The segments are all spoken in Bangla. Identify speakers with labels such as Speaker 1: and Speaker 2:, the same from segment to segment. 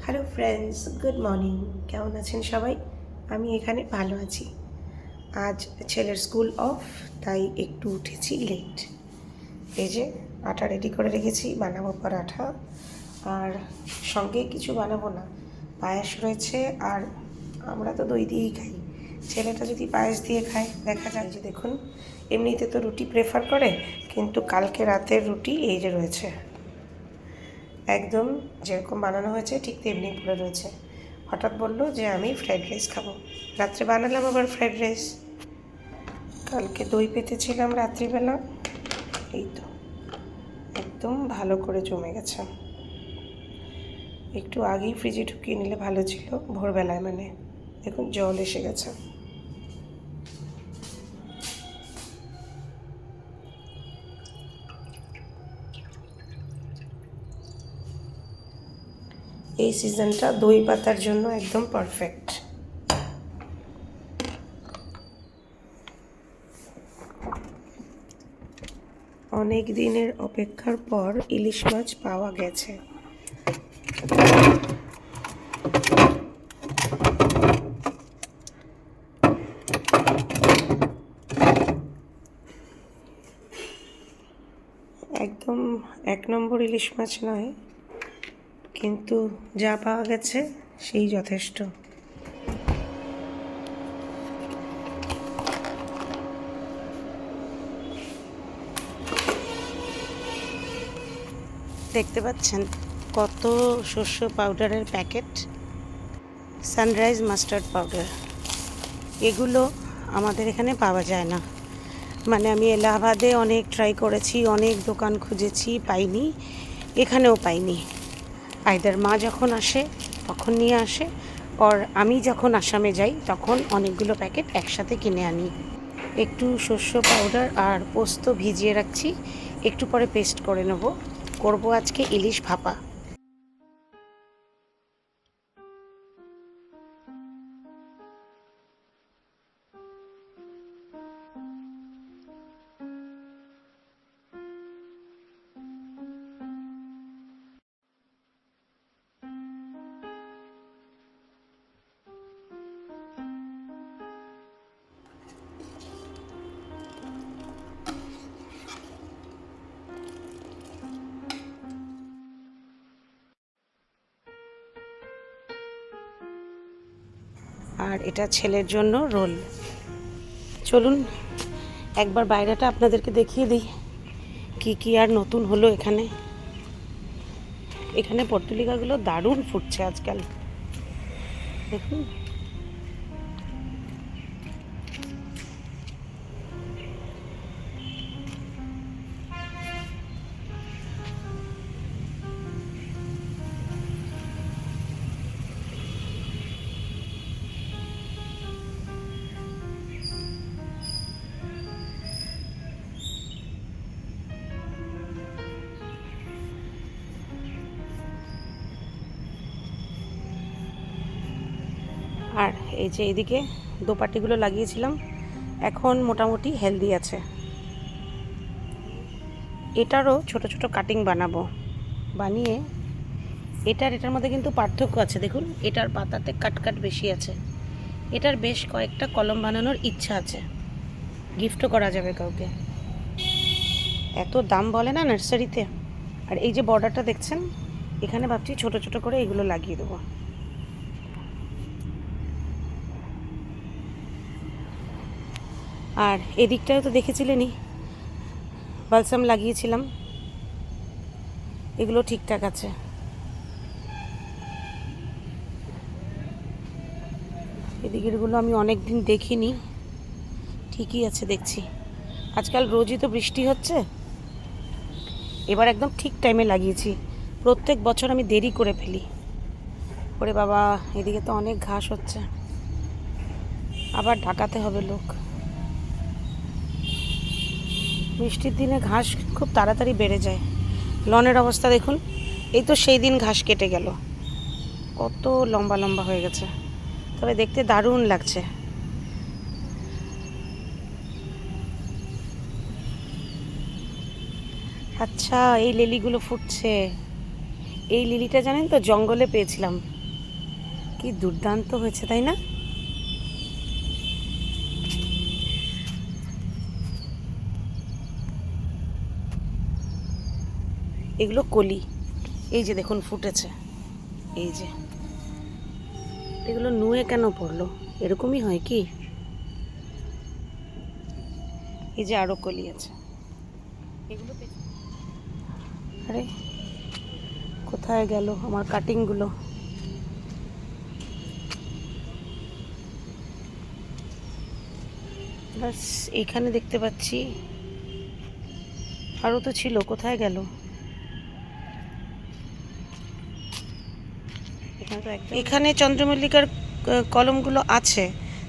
Speaker 1: Hello friends, good morning. কেমন আছেন সবাই? আমি এখানে ভালো আছি। আজ ছেলের স্কুল অফ, তাই একটু উঠেছি লেট। এই যে আটা রেডি করে রেখেছি, বানাবো পরাঠা। আর সঙ্গে কিছু বানাবো না, পায়েস রয়েছে। আর আমরা তো দই দিয়েই খাই, ছেলেটা যদি পায়েস দিয়ে খায় দেখা যায়। যে দেখুন, এমনিতে তো রুটি প্রেফার করে, কিন্তু কালকে রাতের রুটি এই যে রয়েছে, একদম যেরকম বানানো হয়েছে ঠিক তেমনি পড়ে রয়েছে। হঠাৎ বললো যে আমি ফ্রাইড রাইস খাবো। রাত্রে বানালাম আবার ফ্রাইড রাইস। কালকে দই পেতেছিলাম রাত্রিবেলা, এই তো একদম ভালো করে জমে গেছে। একটু আগেই ফ্রিজে ঢুকিয়ে নিলে ভালো ছিল, ভোরবেলায় মানে। দেখুন জল এসে গেছে। এই সিজনটা দই পাতার জন্য একদম পারফেক্ট। অনেক দিনের অপেক্ষার পর ইলিশ মাছ পাওয়া গেছে। একদম এক নম্বর ইলিশ মাছ নয়, কিন্তু যা পাওয়া গেছে সেই যথেষ্ট। দেখতে পাচ্ছেন কত শস্য পাউডারের প্যাকেট, সানরাইজ মাস্টার্ড পাউডার। এগুলো আমাদের এখানে পাওয়া যায় না। মানে আমি এলাহাবাদে অনেক ট্রাই করেছি, অনেক দোকান খুঁজেছি, পাইনি। এখানেও পাইনি। আইদার মা যখন আসে তখন নিয়ে আসে, আর আমি যখন আসামে যাই তখন অনেকগুলো প্যাকেট একসাথে কিনে আনি। একটু শস্য পাউডার আর পোস্ত ভিজিয়ে রাখছি, একটু পরে পেস্ট করে নেব। করবো আজকে ইলিশ ভাপা। আর এটা ছেলের জন্য রোল। চলুন একবার বাইরেটা আপনাদেরকে দেখিয়ে দিই, কি কি আর নতুন হলো এখানে। এখানে পর্তুলিকাগুলো দারুণ ফুটছে আজকাল, দেখুন। আর এই যে এদিকে দোপাটিগুলো লাগিয়েছিলাম, এখন মোটামুটি হেলদি আছে। এটারও ছোট ছোট কাটিং বানাবো, বানিয়ে এটার মধ্যে কিন্তু পার্থক্য আছে। দেখুন, এটার পাতাতে কাটকাট বেশি আছে। এটার বেশ কয়েকটা কলম বানানোর ইচ্ছা আছে, গিফটও করা যাবে কাউকে। এত দাম বলে না নার্সারিতে। আর এই যে বর্ডারটা দেখছেন, এখানে ভাবছি ছোট ছোট করে এগুলো লাগিয়ে দেবো। আর এদিকটাও তো দেখেছিলেনই, বালসাম লাগিয়েছিলাম, এগুলো ঠিকঠাক আছে। এদিকেরগুলো আমি অনেক দিন দেখিনি, ঠিকই আছে দেখছি। আজকাল রোজই তো বৃষ্টি হচ্ছে, এবার একদম ঠিক টাইমে লাগিয়েছি। প্রত্যেক বছর আমি দেরি করে ফেলি। ওরে বাবা, এদিকে তো অনেক ঘাস হচ্ছে, আবার ঢাকাতে হবে লোক। বৃষ্টির দিনে ঘাস খুব তাড়াতাড়ি বেড়ে যায়। লনের অবস্থা দেখুন, এই তো সেই দিন ঘাস কেটে গেল, কত লম্বা লম্বা হয়ে গেছে। তবে দেখতে দারুণ লাগছে। আচ্ছা, এই লিলিগুলো ফুটছে। এই লিলিটা জানেন তো জঙ্গলে পেয়েছিলাম, কি দুর্দান্ত হয়েছে, তাই না? এগুলো কলি, এই যে দেখুন ফুটেছে, এই যে। এগুলো নুয়ে কেন পড়লো? এরকমই হয় কি? এই যে আরো কলি আছে। এগুলো আরে কোথায় গেল আমার কাটিংগুলো? বাস এইখানে দেখতে পাচ্ছি, আরও তো ছিল, কোথায় গেল? এখানে চন্দ্রমল্লিকার কলমগুলো আছে,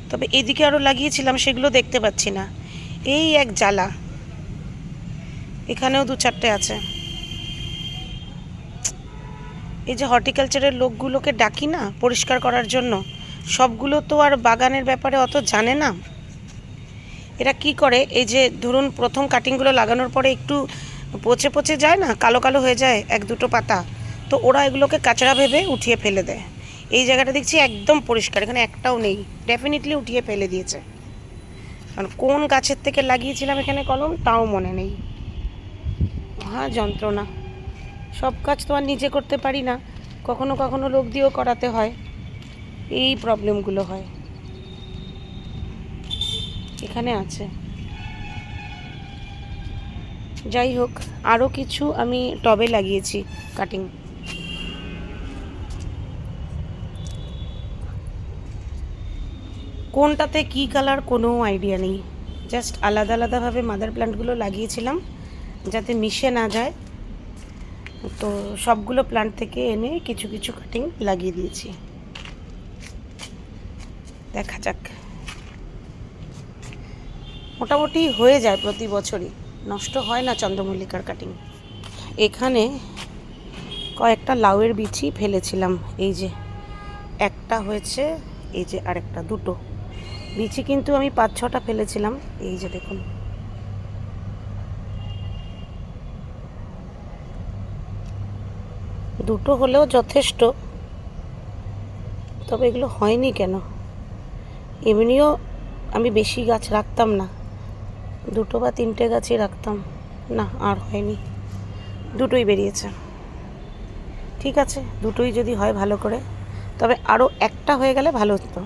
Speaker 1: তবে এদিকে আরও লাগিয়েছিলাম, সেগুলো দেখতে পাচ্ছি না। এই এক জ্বালা। এখানেও 2-4টে আছে। এই যে হর্টিকালচারের লোকগুলোকে ডাকি না পরিষ্কার করার জন্য, সবগুলো তো আর বাগানের ব্যাপারে অত জানে না। এরা কি করে, এই যে ধরুন প্রথম কাটিংগুলো লাগানোর পরে একটু পচে পচে যায় না, কালো কালো হয়ে যায় 1-2টো পাতা, তো ওরা এগুলোকে কাঁচড়া ভেবে উঠিয়ে ফেলে দেয়। এই জায়গাটা দেখছি একদম পরিষ্কার, এখানে একটাও নেই, ডেফিনেটলি উঠিয়ে ফেলে দিয়েছে। কারণ কোন গাছের থেকে লাগিয়েছিলাম এখানে কলম তাও মনে নেই। হ্যাঁ, যন্ত্রণা। সব কাজ তো আর নিজে করতে পারি না, কখনো কখনো লোক দিয়েও করাতে হয়, এই প্রবলেমগুলো হয়। এখানে আছে, যাই হোক, আরও কিছু আমি টবে লাগিয়েছি কাটিং। কোনটাতে কী কালার কোনো আইডিয়া নেই, জাস্ট আলাদা আলাদাভাবে মাদার প্ল্যান্টগুলো লাগিয়েছিলাম যাতে মিশে না যায়। তো সবগুলো প্ল্যান্ট থেকে এনে কিছু কিছু কাটিং লাগিয়ে দিয়েছি। দেখা যাক, মোটামুটি হয়ে যায় প্রতি বছরই, নষ্ট হয় না চন্দ্রমল্লিকার কাটিং। এখানে কয়েকটা লাউয়ের বিচি ফেলেছিলাম, এই যে একটা হয়েছে, এই যে আরেকটা, 2টো বিচি কিন্তু আমি 5-6টা ফেলেছিলাম। এই যে দেখুন, দুটো হলেও যথেষ্ট, তবে এগুলো হয়নি কেন? এমনিও আমি বেশি গাছ রাখতাম না, 2টো বা 3টে গাছই রাখতাম, না আর হয়নি, 2টোই বেরিয়েছে। ঠিক আছে, 2টোই যদি হয় ভালো করে, তবে আরও একটা হয়ে গেলে ভালো হতো,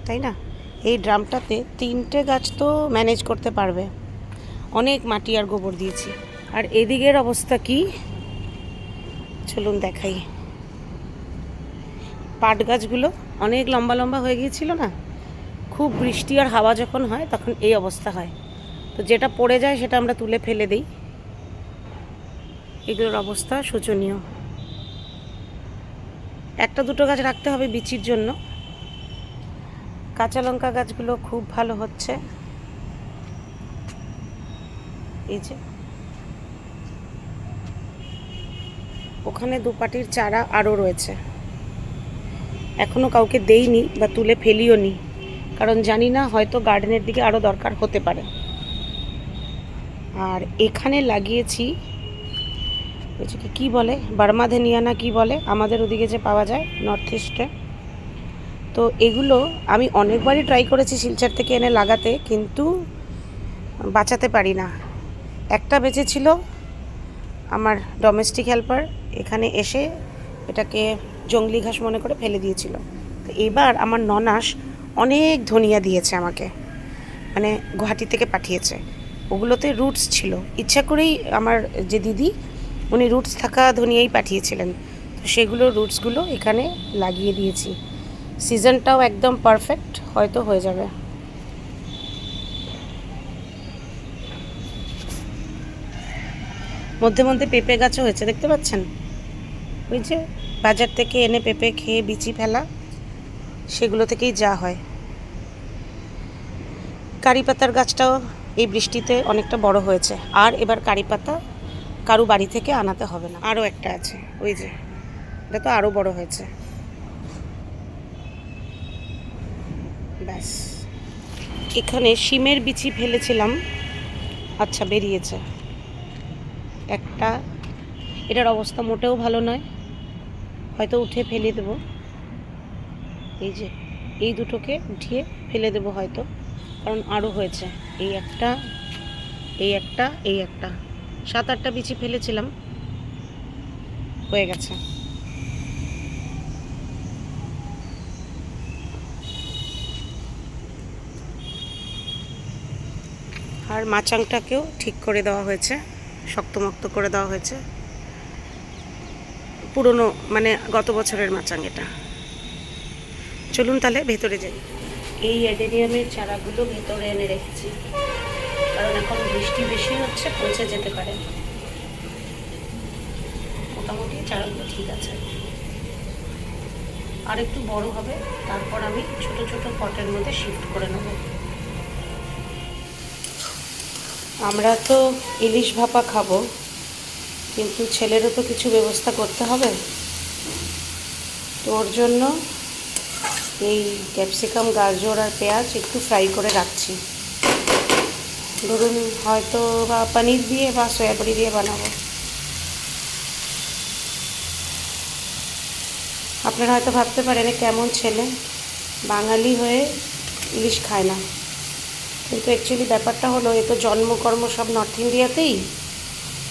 Speaker 1: তাই না? এই ড্রামটাতে 3টে গাছ তো ম্যানেজ করতে পারবে, অনেক মাটি আর গোবর দিয়েছি। আর এদিকের অবস্থা কি চলুন দেখাই। পাট গাছগুলো অনেক লম্বা লম্বা হয়ে গিয়েছিল না, খুব বৃষ্টি আর হাওয়া যখন হয় তখন এই অবস্থা হয়, তো যেটা পড়ে যায় সেটা আমরা তুলে ফেলে দিই। এগুলোর অবস্থা শোচনীয়। 1-2টো গাছ রাখতে হবে বিচির জন্য। কাঁচা লঙ্কা গাছগুলো খুব ভালো হচ্ছে, এই যে ওখানে 2 পাটির চারা আরও রয়েছে, এখনও কাউকে দেইনি বা তুলে ফেলিও নি, কারণ জানি না হয়তো গার্ডেনের দিকে আরও দরকার হতে পারে। আর এখানে লাগিয়েছি এটাকে কী বলে, বার্মাধেনিয়া না কী বলে, আমাদের ওদিকে যে পাওয়া যায় নর্থ ইস্টে। তো এগুলো আমি অনেকবারই ট্রাই করেছি শিলচর থেকে এনে লাগাতে, কিন্তু বাঁচাতে পারি না। একটা বেঁচেছিল, আমার ডোমেস্টিক হেল্পার এখানে এসে এটাকে জংলি ঘাস মনে করে ফেলে দিয়েছিল। তো এবার আমার ননাস অনেক ধনিয়া দিয়েছে আমাকে, মানে গুয়াহাটি থেকে পাঠিয়েছে। ওগুলোতে রুটস ছিল, ইচ্ছা করেই আমার যে দিদি উনি রুটস থাকা ধনিয়াই পাঠিয়েছিলেন, তো সেগুলো রুটসগুলো এখানে লাগিয়ে দিয়েছি। সিজনটাও একদম পারফেক্ট, হয়তো হয়ে যাবে। মধ্যে মধ্যে পেঁপে গাছও হয়েছে, দেখতে পাচ্ছেন, ওই যে বাজার থেকে এনে পেঁপে খেয়ে বিচি ফেলা, সেগুলো থেকেই যা হয়। কারি পাতার গাছটাও এই বৃষ্টিতে অনেকটা বড় হয়েছে, আর এবার কারি পাতা কারু বাড়ি থেকে আনাতে হবে না। আরও একটা আছে, ওই যে এটা তো আরও বড় হয়েছে। ব্যাস, এখানে শিমের বিচি ফেলেছিলাম, আচ্ছা বেরিয়েছে একটা। এটার অবস্থা মোটেও ভালো নয়, হয়তো উঠে ফেলে দেবো। এই যে এই দুটোকে উঠিয়ে ফেলে দেবো হয়তো, কারণ আরও হয়েছে। এই একটা, এই একটা, এই একটা, 7-8টা বিচি ফেলেছিলাম, হয়ে গেছে। আর মাচাংটাকেও ঠিক করে দেওয়া হয়েছে, শক্তমক্ত করে দেওয়া হয়েছে। পুরনো মানে গত বছরের মাচাং এটা। চলুন তাহলে ভেতরে যাই। এই অ্যাডেনিয়ামের চারাগুলো ভেতরে এনে রেখেছি, কারণ এখন বৃষ্টি বেশি হচ্ছে, পচে যেতে পারে। মোটামুটি চারাগুলো ঠিক আছে, আর একটু বড় হবে, তারপর আমি ছোট ছোট পটের মধ্যে শিফট করে নেব। আমরা তো ইলিশ ভাপা খাবো, কিন্তু ছেলেরও তো কিছু ব্যবস্থা করতে হবে। তো ওর জন্য এই ক্যাপসিকাম, গাজর আর পেঁয়াজ একটু ফ্রাই করে রাখছি। ধরুন হয়তো বা পনির দিয়ে বা সয়াবড়ি দিয়ে বানাবো। আপনারা হয়তো ভাবতে পারেন কেমন ছেলে, বাঙালি হয়ে ইলিশ খায় না, কিন্তু অ্যাকচুয়ালি ব্যাপারটা হলো এ তো জন্মকর্ম সব নর্থ ইন্ডিয়াতেই,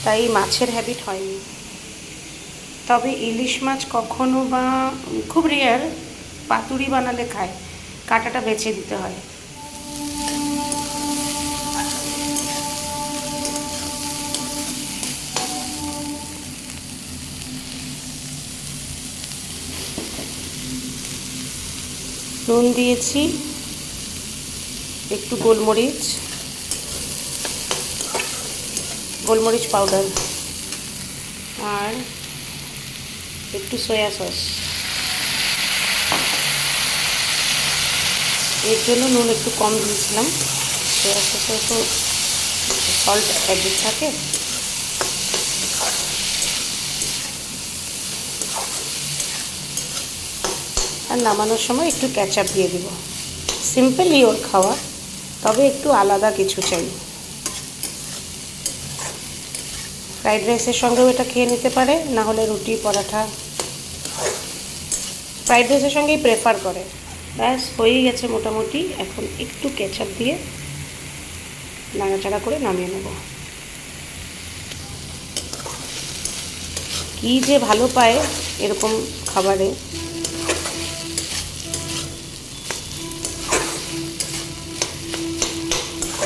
Speaker 1: তাই মাছের হ্যাবিট হয়নি। তবে ইলিশ মাছ কখনো বা খুব রেয়ার পাতুরি বানালে খায়, কাঁটাটা বেছে দিতে হয়। নুন দিয়েছি, একটু গোলমরিচ পাউডার, আর একটু সয়া সস। এর জন্য নুন একটু কম দিয়েছিলাম, সয়া সসে তো সল্ট অ্যাডেড থাকে। আর নামানোর সময় একটু ক্যাচআপ দিয়ে দেব। সিম্পলই ওর খাওয়া, তবে একটু আলাদা কিছু চাই। ফ্রাইড রাইসের সঙ্গেও এটা খেয়ে নিতে পারে, না হলে রুটি, পরাঠা। ফ্রাইড রাইসের সঙ্গেই প্রেফার করে। ব্যাস হয়েই গেছে মোটামুটি। এখন একটু কেচাপ দিয়ে নাড়াচাড়া করে নামিয়ে নেব। কী যে ভালো পায় এরকম খাবারে।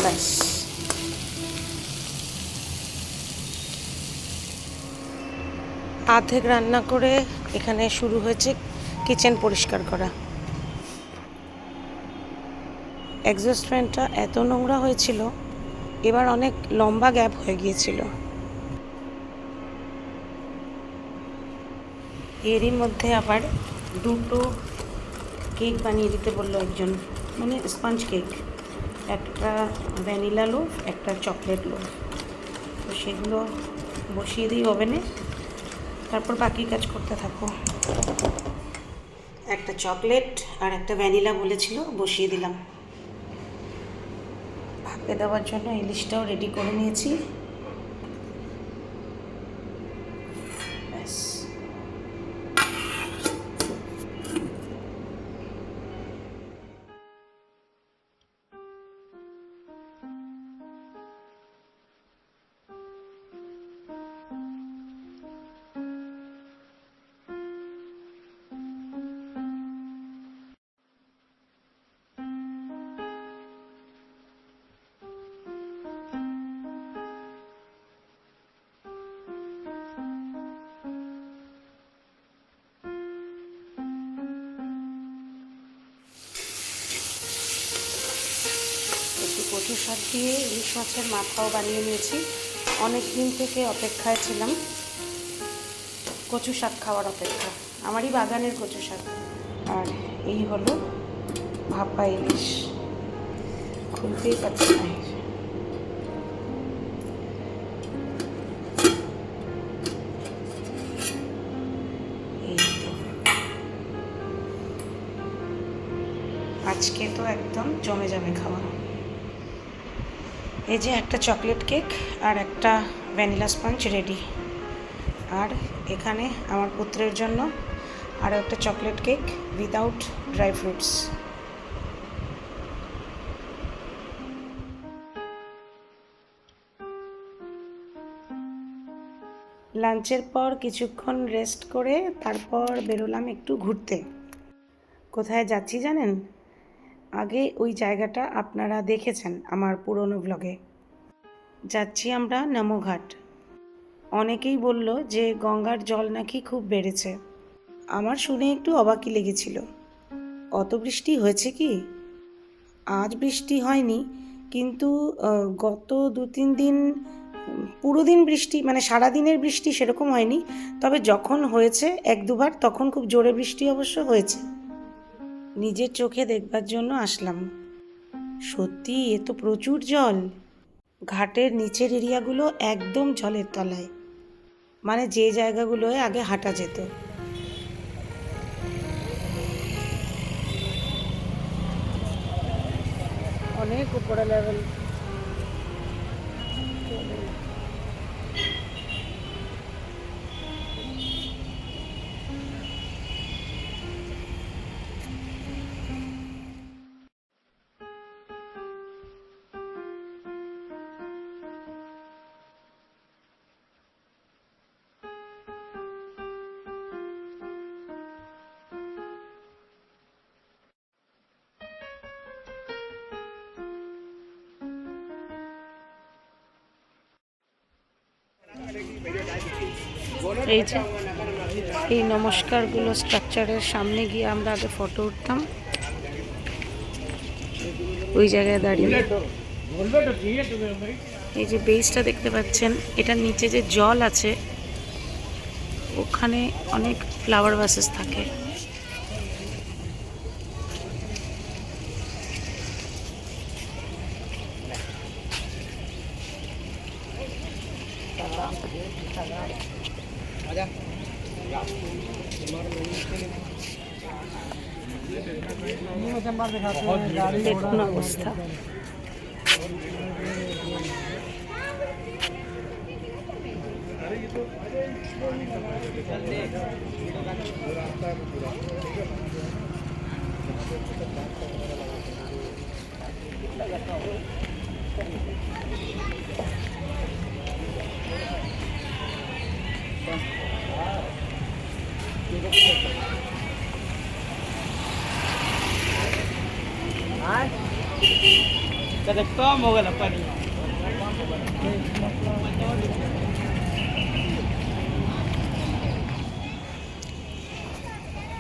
Speaker 1: ব্যাস আধেক রান্না করে এখানে শুরু হয়েছে কিচেন পরিষ্কার করা। এক্সস্ট ফ্যানটা এত নোংরা হয়েছিল, এবার অনেক লম্বা গ্যাপ হয়ে গিয়েছিল। এরই মধ্যে আবার দুটো কেক বানিয়ে দিতে বললো একজন, মানে স্পঞ্জ কেক, একটা ভ্যানিলা লোফ, একটা চকলেট লোফ। তো সেগুলো বসিয়ে দিই ওভেনে, তারপর বাকি কাজ করতে থাকো। একটা চকলেট আর একটা ভ্যানিলা বলেছিল, বসিয়ে দিলাম। ভাপে দেওয়ার জন্য ইলিশটাও রেডি করে নিয়েছি। ব্যাস কচু শাক দিয়ে ইলিশ মাছের মাথাও বানিয়ে নিয়েছি। অনেক দিন থেকে অপেক্ষায় ছিলাম, কচু শাক খাওয়ার অপেক্ষা। আমারই বাগানের কচু শাক। আর এই হলো ভাপা ইলিশ, খুলতেই পারছি না। এই তো আজকে তো একদম জমে যাবে খাওয়া। এই যে একটা চকলেট কেক আর একটা ভ্যানিলা স্পঞ্জ রেডি। আর এখানে আমার পুত্রের জন্য আর একটা chocolate cake without dry fruits. লাঞ্চের পর কিছুক্ষণ রেস্ট করে তারপর বেরোলাম একটু ঘুরতে। কোথায় যাচ্ছি জানেন? আগে ওই জায়গাটা আপনারা দেখেছেন আমার পুরনো ব্লগে। যাচ্ছি আমরা নামোঘাট। অনেকেই বলল যে গঙ্গার জল নাকি খুব বেড়েছে। আমার শুনে একটু অবাকই লেগেছিল। অত বৃষ্টি হয়েছে কি? আজ বৃষ্টি হয়নি, কিন্তু গত 2-3 দিন পুরো দিন বৃষ্টি, মানে সারাদিনের বৃষ্টি সেরকম হয়নি। তবে যখন হয়েছে 1-2বার তখন খুব জোরে বৃষ্টি অবশ্য হয়েছে। নিজের চোখে দেখবার জন্য আসলাম। সত্যি এ তো প্রচুর জল। ঘাটের নিচের এরিয়াগুলো একদম জলের তলায়, মানে যে জায়গাগুলোয় আগে হাঁটা যেত। অনেক উপরে লেভেল। এই যে এই নমস্কারগুলো স্ট্রাকচারের সামনে গিয়ে আমরা আগে ফটো উঠতাম ওই জায়গায় দাঁড়িয়ে। এই যে বেসটা দেখতে পাচ্ছেন, এটার নিচে যে জল আছে ওখানে অনেক ফ্লাওয়ার ভাসেস থাকে। দেখুন অবস্থা।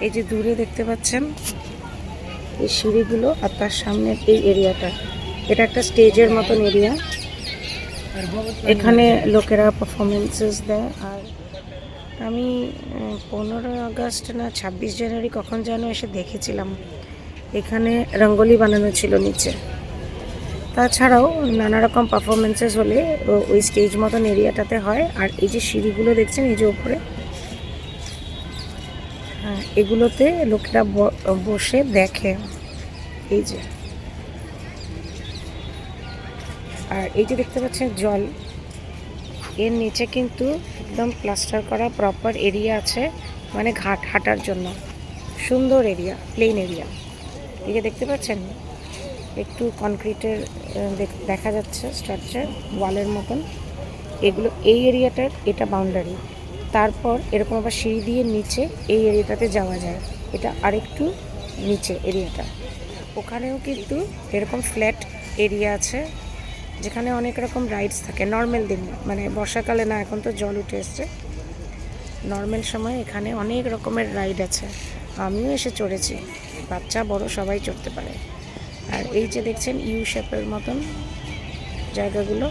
Speaker 1: এই যে দূরে দেখতে পাচ্ছেন এই সিঁড়িগুলো, আর তার সামনে এই এরিয়াটা, এটা একটা স্টেজের মতন এরিয়া। এখানে লোকেরা পারফরমেন্সেস দেয়। আর আমি 15 আগস্ট না 26 জানুয়ারি কখন যেন এসে দেখেছিলাম, এখানে রঙ্গোলি বানানো ছিল নিচে। তাছাড়াও নানা রকম পারফরমেন্সেস হলে ওই স্টেজ মতন এরিয়াটাতে হয়। আর এই যে সিঁড়িগুলো দেখছেন এই যে উপরে, হ্যাঁ, এগুলোতে লোকেরা বসে দেখে। এই যে, আর এই যে দেখতে পাচ্ছেন জল, এর নিচে কিন্তু একদম প্লাস্টার করা প্রপার এরিয়া আছে, মানে ঘাট হাঁটার জন্য সুন্দর এরিয়া, প্লেন এরিয়া। এই যে দেখতে পাচ্ছেন একটু কনক্রিটের দেখা যাচ্ছে স্ট্রাকচার ওয়ালের মতন, এগুলো এই এরিয়াটার এটা বাউন্ডারি। তারপর এরকম আবার সিঁড়ি দিয়ে নিচে এই এরিয়াটাতে যাওয়া যায়, এটা আরেকটু নিচে এরিয়াটা। ওখানেও কিন্তু এরকম ফ্ল্যাট এরিয়া আছে যেখানে অনেক রকম রাইডস থাকে নর্মাল দিন, মানে বর্ষাকালে না, এখন তো জল উঠে এসছে। নর্মাল সময় এখানে অনেক রকমের রাইড আছে, আমিও এসে চড়েছি, বাচ্চা বড় সবাই চড়তে পারে। আর এই যে দেখছেন ইউ শেপের মতন জায়গাগুলো,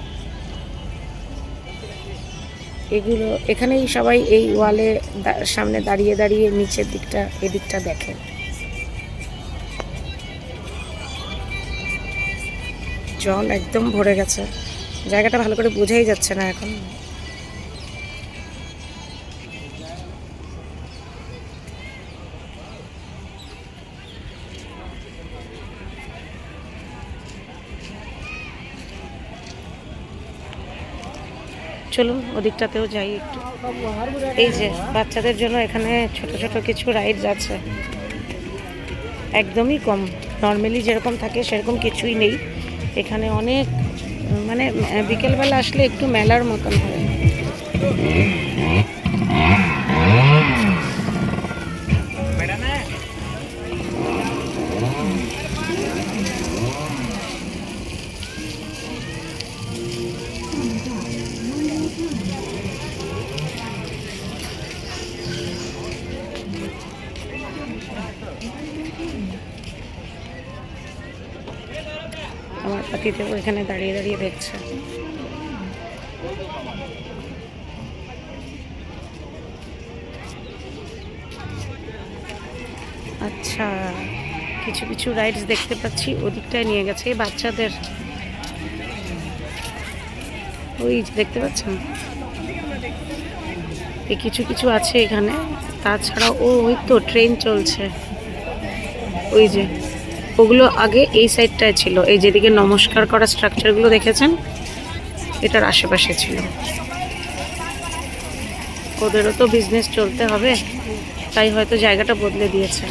Speaker 1: এগুলো এখানেই সবাই এই ওয়ালে সামনে দাঁড়িয়ে দাঁড়িয়ে নিচের দিকটা এদিকটা দেখে। জল একদম ভরে গেছে, জায়গাটা ভালো করে বোঝাই যাচ্ছে না এখন। চলুন ওদিকটাতেও যাই একটু। এই যে বাচ্চাদের জন্য এখানে ছোট ছোট কিছু রাইডস আছে, একদমই কম। নর্মালি যেরকম থাকে সেরকম কিছুই নেই এখানে। অনেক মানে বিকেলবেলা আসলে একটু মেলার মতন হয়। আমার পাতিদেও এখানে দাঁড়িয়ে দাঁড়িয়ে দেখছে। আচ্ছা, কিছু কিছু রাইডস দেখতে পাচ্ছি ওদিকটায় নিয়ে গেছে এই বাচ্চাদের। ওই দেখতে পাচ্ছেন এই কিছু কিছু আছে এখানে। তাছাড়া ওই তো ট্রেন চলছে, ওই যে ওগুলো আগে এই সাইডটায় ছিল। এই যেদিকে নমস্কার করা স্ট্রাকচারগুলো দেখেছেন এটার আশেপাশে ছিল। ওদেরও তো বিজনেস চলতে হবে, তাই হয়তো জায়গাটা বদলে দিয়েছে।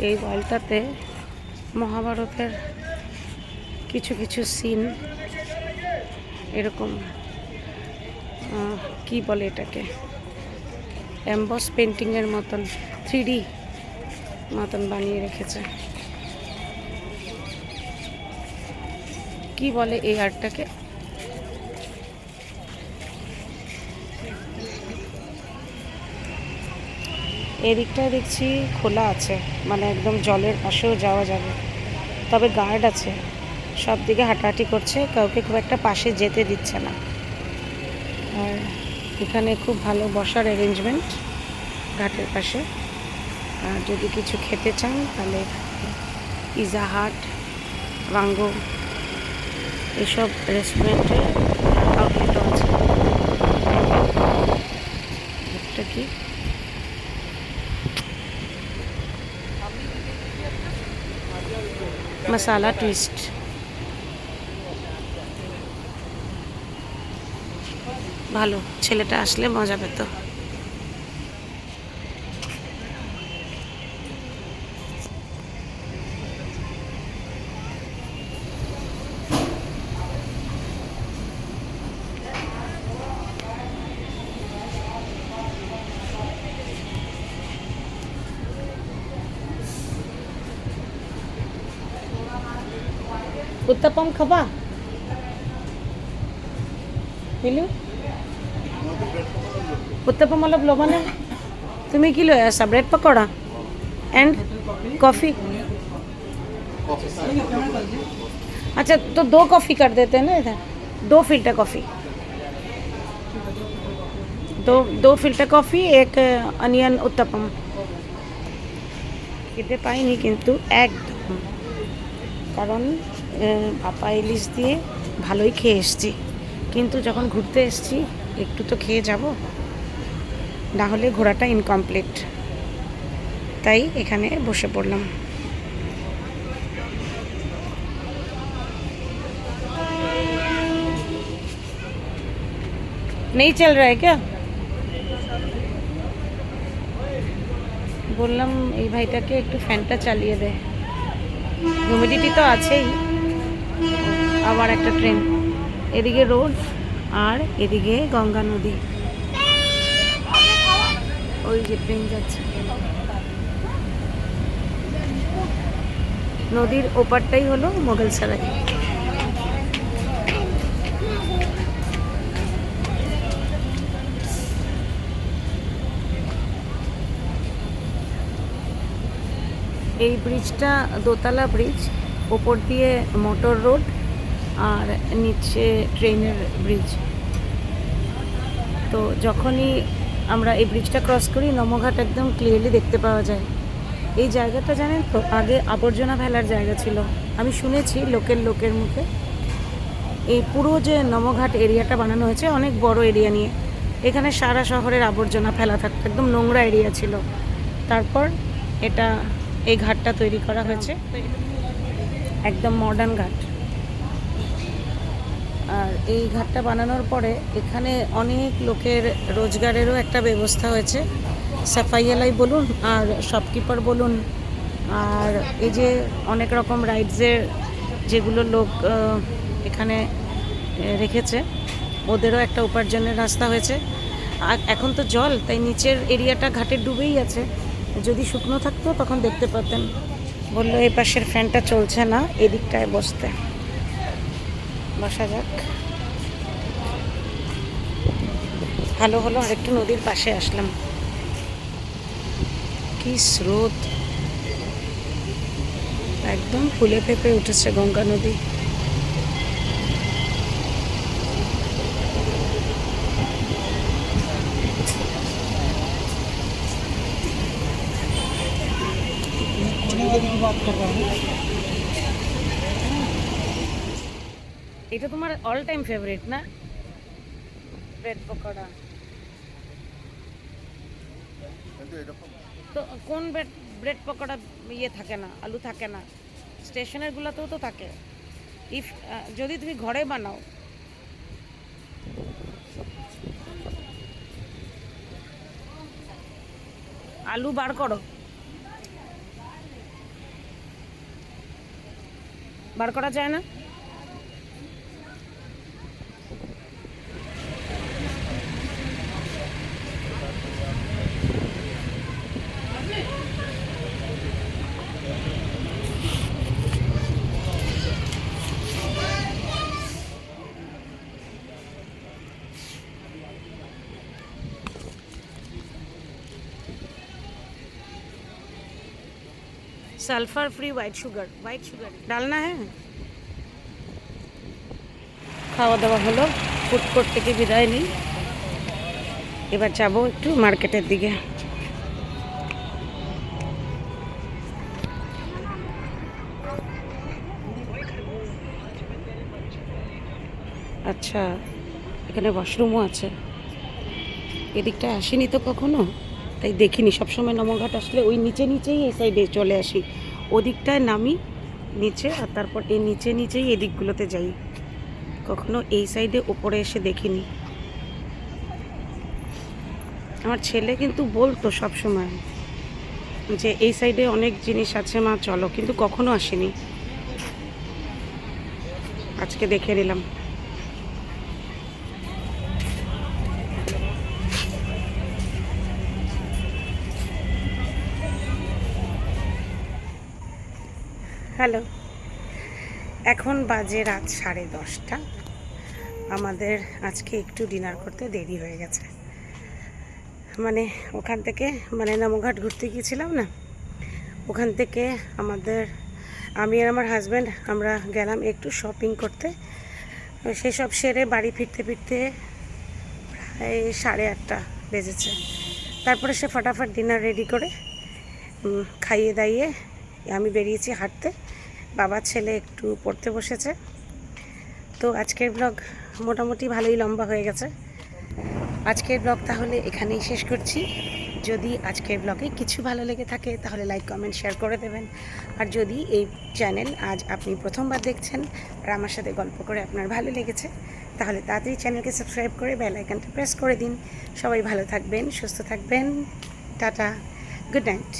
Speaker 1: এই ওয়ালটাতে মহাভারতের কিছু কিছু সিন এরকম কি বলে এটাকে, এমবস পেন্টিংয়ের মতন 3D মতন বানিয়ে রেখেছে। কি বলে এই আর্টটাকে? এদিকটায় দেখছি খোলা আছে, মানে একদম জলের পাশেও যাওয়া যাবে, তবে গার্ড আছে, সব দিকে হাঁটাহাঁটি করছে, কাউকে খুব একটা পাশে যেতে দিচ্ছে না। আর এখানে খুব ভালো বসার অ্যারেঞ্জমেন্ট ঘাটের পাশে। আর যদি কিছু খেতে চান তাহলে পিৎজা হাট, ওয়াঙ্গো এসব রেস্টুরেন্টের আউটলেটও আছে। এটা কি মশালা টুইস্ট, ভালো, ছেলেটা আসলে মজা পেত। उत्तपम खाबा पिलू उत्तपम अलग लोबाने तुम्हें कि लो ऐसा ब्रेड पकौड़ा एंड कॉफ़ी। अच्छा तो 2 कॉफ़ी कर देते हैं ना इधर, 2 filter coffee, 2 filter coffee, 1 onion uttapam. খেতে পাইনি কিন্তু একদম, কারণ পাপা ইলিশ দিয়ে ভালোই খেয়ে এসছি, কিন্তু যখন ঘুরতে এসছি একটু তো খেয়ে যাব, না হলে ঘোরাটা ইনকমপ্লিট। তাই এখানে বসে পড়লাম। নেই চল রা হ্যায় ক্যা? বললাম এই ভাইটাকে একটু ফ্যানটা চালিয়ে দে, হিউমিডিটি তো আছেই। আবার একটা ট্রেন, এদিকে রোড আর এদিকে গঙ্গা নদী, ওই যে ট্রেন যাচ্ছে। নদীর ওপারটাই হলো মোগলসরাই। এই ব্রিজটা দোতলা ব্রিজ, ওপর দিয়ে মোটর রোড আর নিচে ট্রেনের ব্রিজ। তো যখনই আমরা এই ব্রিজটা ক্রস করি নমঘাট একদম ক্লিয়ারলি দেখতে পাওয়া যায়।
Speaker 2: এই জায়গাটা জানেন তো আগে আবর্জনা ফেলার জায়গা ছিল, আমি শুনেছি লোকের মুখে। এই পুরো যে নমঘাট এরিয়াটা বানানো হয়েছে অনেক বড় এরিয়া নিয়ে, এখানে সারা শহরের আবর্জনা ফেলা থাকতো, একদম নোংরা এরিয়া ছিল। তারপর এটা এই ঘাটটা তৈরি করা হয়েছে, একদম মডার্ন ঘাট। আর এই ঘাটটা বানানোর পরে এখানে অনেক লোকের রোজগারেরও একটা ব্যবস্থা হয়েছে, সাফাইয়ালাই বলুন আর শপকিপার বলুন, আর এই যে অনেক রকম রাইডসের যেগুলো লোক এখানে রেখেছে, ওদেরও একটা উপার্জনের রাস্তা হয়েছে। আর এখন তো জল, তাই নিচের এরিয়াটা ঘাটে ডুবেই আছে, যদি শুকনো থাকতো তখন দেখতে পেতেন। বললো এই পাশের ফ্যানটা চলছে না, এদিকটায় বসতে, বসা যাক। ভালো হলো আরেকটু নদীর পাশে আসলাম। কি স্রোত, একদম ফুলে ফেঁপে উঠেছে গঙ্গা নদী। এটা তোমার অল টাইম ফেভারিট না, ব্রেড পকোড়া? তো কোন ব্রেড পকোড়া ইয়ে থাকে না, আলু থাকে না? স্টেশনের গুলোতেও তো থাকে। ইফ যদি তুমি ঘরে বানাও, আলু বার করো, বার করা যায় না? सल्फर फ्री वाइट शुगर डालना है। খাওয়া দাওয়া হলো, ফুড কোর্ট থেকে বিদায় নিই, এবার যাবো একটু মার্কেটের দিকে। আচ্ছা, এখানে ওয়াশরুমও আছে। এদিকটা আসিনি তো কখনো, তাই দেখিনি। সবসময় নমঘাট আসলে ওই নিচেই এই সাইডে চলে আসি, ওদিকটায় নামি নিচে, আর তারপর এই নিচেই এদিকগুলোতে যাই। কখনো এই সাইডে ওপরে এসে দেখিনি। আমার ছেলে কিন্তু বলতো সবসময় যে এই সাইডে অনেক জিনিস আছে মা, চলো, কিন্তু কখনো আসেনি। আজকে দেখে নিলাম। হ্যালো, এখন বাজে রাত 10:30। আমাদের আজকে একটু ডিনার করতে দেরি হয়ে গেছে। মানে ওখান থেকে, মানে নমঘাট ঘুরতে গিয়েছিলাম না, ওখান থেকে আমি আর আমার হাজব্যান্ড আমরা গেলাম একটু শপিং করতে। সেসব সেরে বাড়ি ফিরতে প্রায় 8:30 বেজেছে। তারপরে সে ফটাফট ডিনার রেডি করে খাইয়ে দাইয়ে আমি বেরিয়েছি হাঁটতে। বাবা ছেলে একটু পড়তে বসেছে। তো আজকের ব্লগ মোটামুটি ভালোই লম্বা হয়ে গেছে। আজকের ব্লগ তাহলে এখানেই শেষ করছি। যদি আজকের ব্লগে কিছু ভালো লেগে থাকে তাহলে লাইক কমেন্ট শেয়ার করে দেবেন। আর যদি এই চ্যানেল আজ আপনি প্রথমবার দেখছেন আর আমার সাথে গল্প করে আপনার ভালো লেগেছে, তাহলে তাড়াতাড়ি চ্যানেলকে সাবস্ক্রাইব করে বেল আইকনটা প্রেস করে দিন। সবাই ভালো থাকবেন, সুস্থ থাকবেন। Tata, good night.